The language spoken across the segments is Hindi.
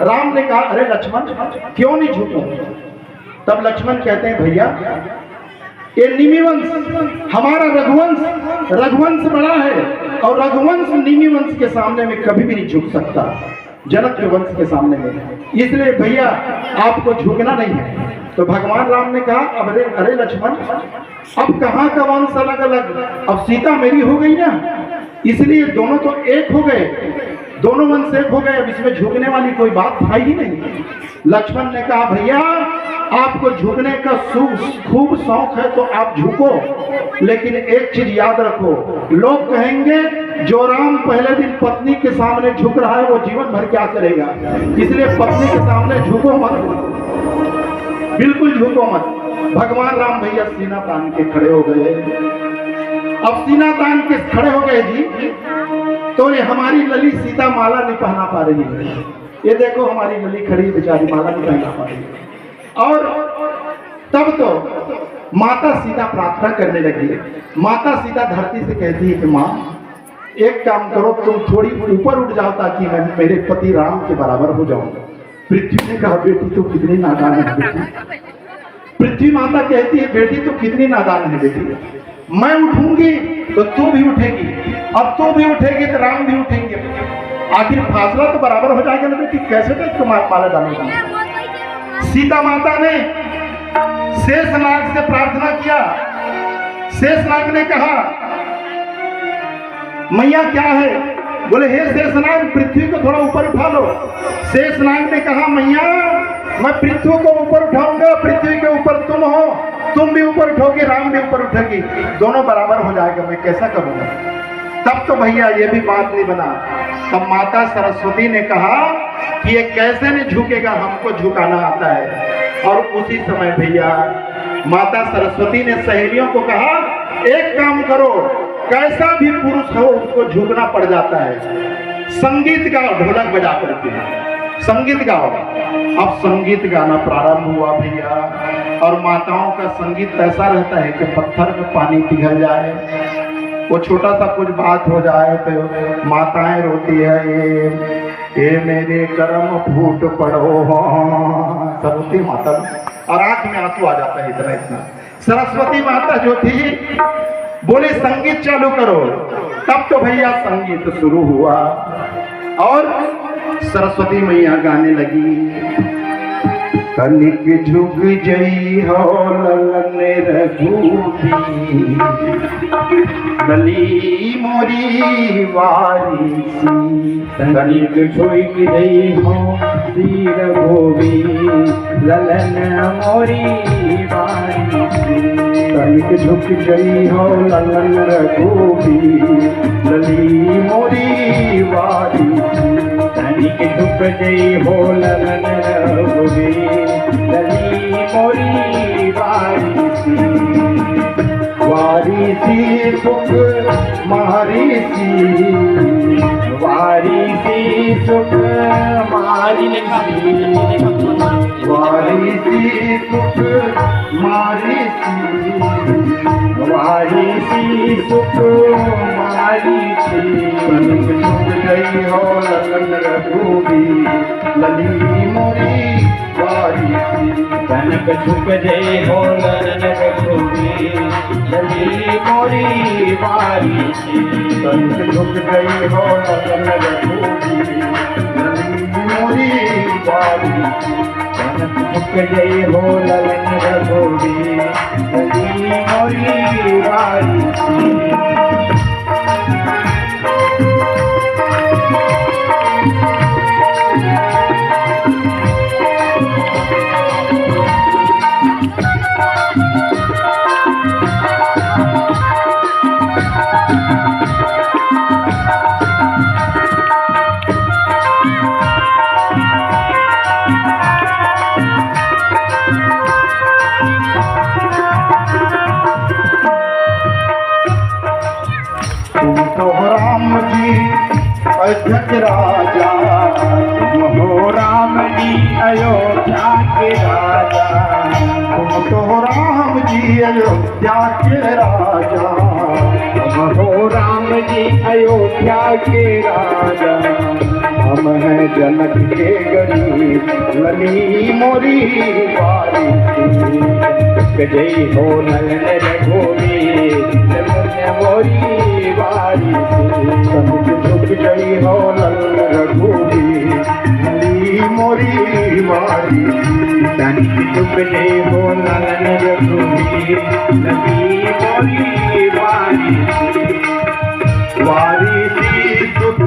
राम ने कहा अरे लक्ष्मण क्यों नहीं झुको। तब लक्ष्मण कहते हैं भैया ये निमि वंश हमारा रघुवंश बड़ा है और रघुवंश निमि वंश के सामने में कभी भी नहीं झुक सकता, जनक के वंश के सामने में, इसलिए भैया आपको झुकना नहीं है। तो भगवान राम ने कहा अब अरे लक्ष्मण अब कहाँ का वंश अलग अलग, अब सीता मेरी हो गई ना, इसलिए दोनों तो एक हो गए, दोनों वंश एक हो गए, अब इसमें झुकने वाली कोई बात था ही नहीं। लक्ष्मण ने कहा भैया आपको झुकने का खूब शौक है तो आप झुको, लेकिन एक चीज याद रखो, लोग कहेंगे जो राम पहले दिन पत्नी के सामने झुक रहा है वो जीवन भर क्या करेगा, इसलिए पत्नी के सामने झुको मत, बिल्कुल झुको मत। भगवान राम भैया सीना तान के खड़े हो गए। अब सीना तान के खड़े हो गए जी, तो ये हमारी लली सीता माला नहीं पहना पा रही है, ये देखो हमारी लली खड़ी बेचारी माला नहीं पहना पा रही है। और तब तो माता सीता प्रार्थना करने लगी। माता सीता धरती से कहती है कि माँ एक काम करो, तुम थोड़ी ऊपर उठ जाओ ताकि मैं मेरे पति राम के बराबर हो जाऊं। पृथ्वी ने कहा बेटी तो कितनी नादान है बेटी। पृथ्वी माता कहती है बेटी तो कितनी नादान है बेटी, मैं उठूंगी तो तू भी उठेगी, अब तू भी उठेगी तो राम भी उठेंगे, आखिर फासला तो बराबर हो जाएगा ना बेटी, कैसे तो इसको माला डालेगा। सीता माता ने शेषनाग से प्रार्थना किया। शेषनाग ने कहा मैया क्या है, बोले हे शेषनाग पृथ्वी को थोड़ा ऊपर उठा लो। शेषनाग ने कहा मैया मैं पृथ्वी को ऊपर उठाऊंगा, पृथ्वी के ऊपर तुम हो, तुम भी ऊपर उठोगे राम भी ऊपर उठेगी, दोनों बराबर हो जाएगा, मैं कैसा करूंगा। तब तो भैया ये भी बात नहीं बना। तब माता सरस्वती ने कहा कि ये कैसे नहीं झुकेगा, हमको झुकाना आता है। और उसी समय भैया माता सरस्वती ने सहेलियों को कहा एक काम करो, कैसा भी पुरुष हो उसको झुकना पड़ जाता है, संगीत गाओ, ढोलक बजा करके संगीत गाओ। अब संगीत गाना प्रारंभ हुआ भैया, और माताओं का संगीत ऐसा रहता है कि पत्थर में पानी पिघल जाए, वो छोटा सा कुछ बात हो जाए तो माताएं रोती है ये मेरे कर्म फूट पड़ो, सरस्वती माता, और आंख में आंसू आ जाता है इतना इतना। सरस्वती माता जो थी बोले संगीत चालू करो। तब तो भैया संगीत शुरू हुआ और सरस्वती मैया गाने लगी। तनिक झुक जई हो ललन रघुबी, लली मोरी वारिसी, तनिक झुक जई हो श्री रघुबी, ललन मोरी वारिसी, तनिक झुक जई हो ललन रघुबी, लली मोरी वारिसी, तनिक झुक जई हो ललन रघुबी, लली मोरी वारिसी, वारिसी सुख मारिसी, वारिसी सुख मारिसी, वारिसी सुख मारिसी, वारिसी सुख मारिसी, तनिक झुक जई हो ललन रघुबी, लली मोरी वारिसी, तनिक झुक जई हो ललन रघुबी, लली मोरी वारिसी, तनिक झुक जई हो ललन रघुबी, लली मोरी वारिसी, तनिक झुक जई हो ललन रघुबी, लली मोरी वारिसी। अयोध्या के राजा, तुम हो राम जी अयोध्या के राजा, तुम तो राम जी अयोध्या के राजा, तुम हो राम जी अयोध्या के राजा, हम हैं जनक के गरीब, लली मोरी बारी जय हो नयन रघुवीर, मोरी बारी झुक जय हो नयन रघुवीर, लली मोरी बारी झुक जय हो नयन रघुवीर, लली मोरी बारी वारी सी सुख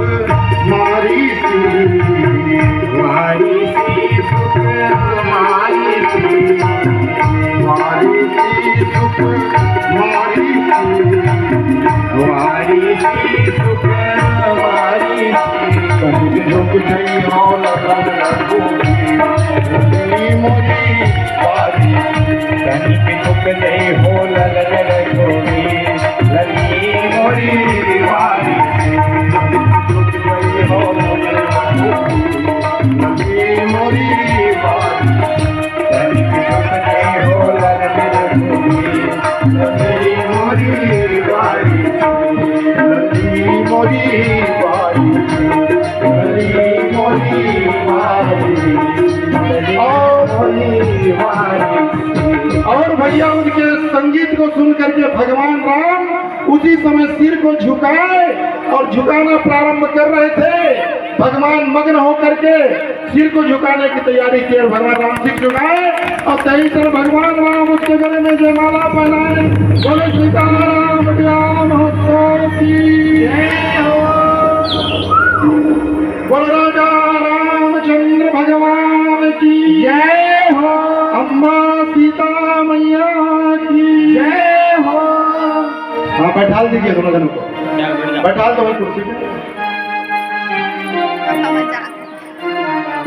मारी सी, वारी सी सुख मारी सी, वारी सी सुख मारी सी, वारी सी सुख मारी सी कहीं झुक गई हो लगन रघुवीर, लली मोरी वारी कहीं झुक गई हो लगन रघुवीर, लली मोरी वारी झुक गई हो लगन रघुवीर, लली मोरी वारी कहीं झुक गई हो लगन रघुवीर, लली मोरी वारी, लली मोरी वारी, लली मोरी वारी, लली वारी। और भैया उनके संगीत को सुन करके भगवान राम उसी समय सिर को झुकाए और झुकाना प्रारंभ कर रहे थे। भगवान मग्न होकर के सिर को झुकाने की तैयारी की और भगवान राम सिर झुकाए और तही तरह भगवान राम उसके गले में जयमाला पहनाए। बोले सीताराम महोत्सव की जय हो। बोल राजा रामचंद्र भगवान की जय हो। अम्मा सीता मैया की जय हो। हाँ बैठाल दीजिए दोनों जनों को, बैठाल दो कुर्सी पे।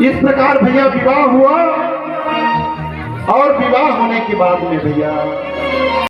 इस प्रकार भैया विवाह हुआ और विवाह होने के बाद में भैया